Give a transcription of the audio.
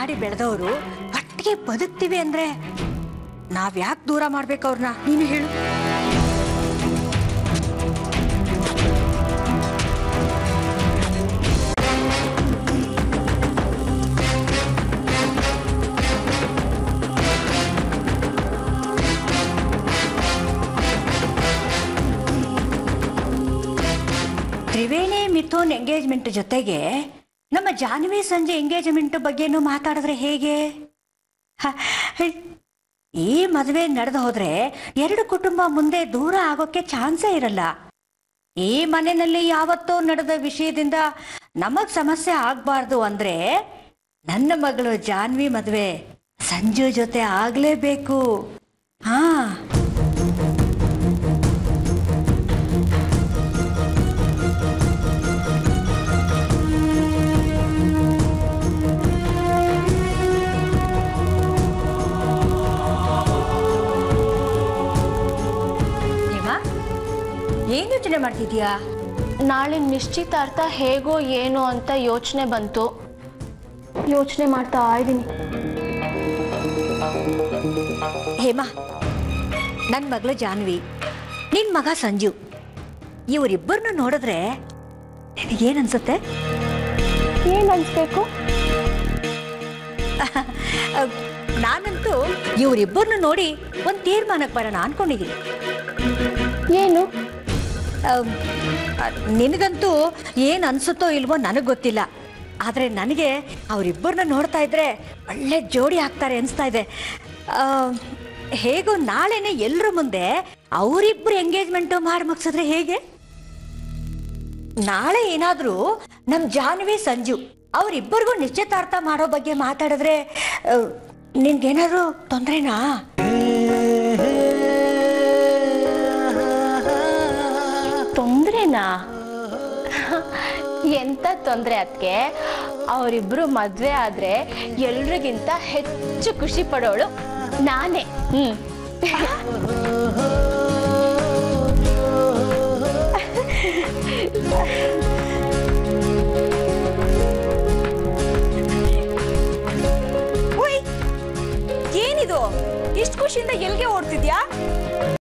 ಮಾಡಿ ಬೆಳೆದವರು ಒಟ್ಟಿಗೆ ಬದುಕ್ತಿವಿ ಅಂದ್ರೆ ನಾವ್ಯಾಕೆ ದೂರ ಮಾಡ್ಬೇಕು ಅವ್ರನ್ನ? ನೀನು ಹೇಳು. ತ್ರಿವೇಣಿ ಮಿಥುನ್ ಎಂಗೇಜ್ಮೆಂಟ್ ಜೊತೆಗೆ ನಮ್ಮ ಜಾನ್ವಿ ಸಂಜೆ ಎಂಗೇಜ್ಮೆಂಟ್ ಬಗ್ಗೆನೂ ಮಾತಾಡಿದ್ರೆ ಹೇಗೆ? ಈ ಮದುವೆ ನಡೆದು ಹೋದ್ರೆ ಎರಡು ಕುಟುಂಬ ಮುಂದೆ ದೂರ ಆಗೋಕೆ ಚಾನ್ಸೇ ಇರಲ್ಲ. ಈ ಮನೆಯಲ್ಲಿ ಯಾವತ್ತೋ ನಡೆದ ವಿಷಯದಿಂದ ನಮಗ್ ಸಮಸ್ಯೆ ಆಗ್ಬಾರ್ದು ಅಂದ್ರೆ ನನ್ನ ಮಗಳು ಜಾನ್ವಿ ಮದುವೆ ಸಂಜು ಜೊತೆ ಆಗ್ಲೇಬೇಕು. ಹಾ, ಏನ್ ಯೋಚನೆ ಮಾಡ್ತಿದ್ಯಾ? ನಾಳೆ ನಿಶ್ಚಿತಾರ್ಥ ಹೇಗೋ ಏನೋ ಅಂತ ಯೋಚನೆ ಬಂತು. ಯೋಚನೆ ಮಾಡ್ತಾ ಇದ್ದೀನಿ. ಹೇಮಾ, ನನ್ನ ಮಗಳು ಜಾನ್ವಿ, ನಿನ್ ಮಗ ಸಂಜು, ಇವರಿಬ್ಬರನ್ನು ನೋಡಿದ್ರೆ ನಿನಗೇನ್ ಅನ್ಸುತ್ತೆ? ಏನ್ ಅನ್ಸ್ಬೇಕು? ನಾನಂತೂ ಇವರಿಬ್ಬರನ್ನು ನೋಡಿ ಒಂದ್ ತೀರ್ಮಾನಕ್ಕೆ ಬರೋಣ ಅನ್ಕೊಂಡಿದ್ದೀನಿ. ಏನು? ನಿನಗಂತೂ ಏನ್ ಅನ್ಸುತ್ತೋ ಇಲ್ವೋ ನನಗ್ ಗೊತ್ತಿಲ್ಲ, ಆದ್ರೆ ನನಗೆ ಅವರಿಬ್ಬರನ್ನ ನೋಡ್ತಾ ಇದ್ರೆ ಒಳ್ಳೆ ಜೋಡಿ ಆಗ್ತಾರೆ ಅನ್ಸ್ತಾ ಇದೆ. ಹೇಗೋ ನಾಳೆನೆ ಎಲ್ರ ಮುಂದೆ ಅವರಿಬ್ರು ಎಂಗೇಜ್ಮೆಂಟ್ ಮಾಡಿ ಮುಗಿಸಿದ್ರೆ ಹೇಗೆ? ನಾಳೆ ಏನಾದ್ರೂ ನಮ್ ಜಾನ್ವಿ ಸಂಜು ಅವರಿಬ್ಬರಿಗೂ ನಿಶ್ಚಿತಾರ್ಥ ಮಾಡೋ ಬಗ್ಗೆ ಮಾತಾಡಿದ್ರೆ ನಿನ್ಗೇನಾದ್ರು ತೊಂದ್ರೆನಾ? ತೊಂದ್ರೆನಾ? ಎಂತ ತೊಂದ್ರೆ ಅದಕ್ಕೆ? ಅವರಿಬ್ರು ಮದ್ವೆ ಆದ್ರೆ ಎಲ್ರಿಗಿಂತ ಹೆಚ್ಚು ಖುಷಿ ಪಡೋಳು ನಾನೇ. ಏನಿದು? ಇಷ್ಟು ಖುಷಿಯಿಂದ ಎಲ್ಗೆ ಓಡ್ತಿದ್ಯಾ?